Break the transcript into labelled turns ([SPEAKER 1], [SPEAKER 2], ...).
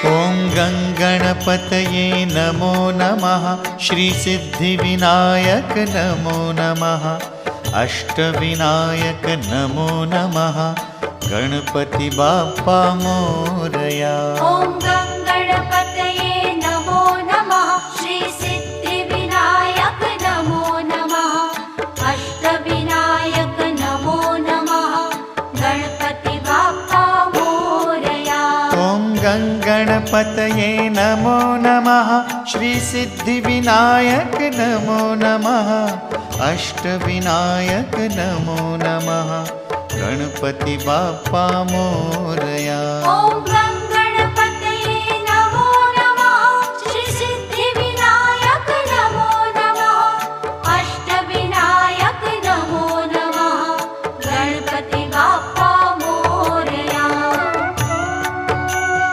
[SPEAKER 1] ॐ गङ्गणपतये नमो नमः। श्रीसिद्धिविनायक नमो नमः। अष्टविनायक नमो नमः। गणपति बाप्पा मोरया।
[SPEAKER 2] ॐ गङ्गणपतये नमो नमः। श्रीसिद्धिविनायक नमो नमः। अष्टविनायक नमो नमः। गणपति बाप्पा मोरया।
[SPEAKER 1] ॐ गङ्गणपतये नमो नमः। श्रीसिद्धिविनायक नमो नमः। अष्टविनायक नमो नमः। गणपति बाप्पा मोरया।
[SPEAKER 2] ॐ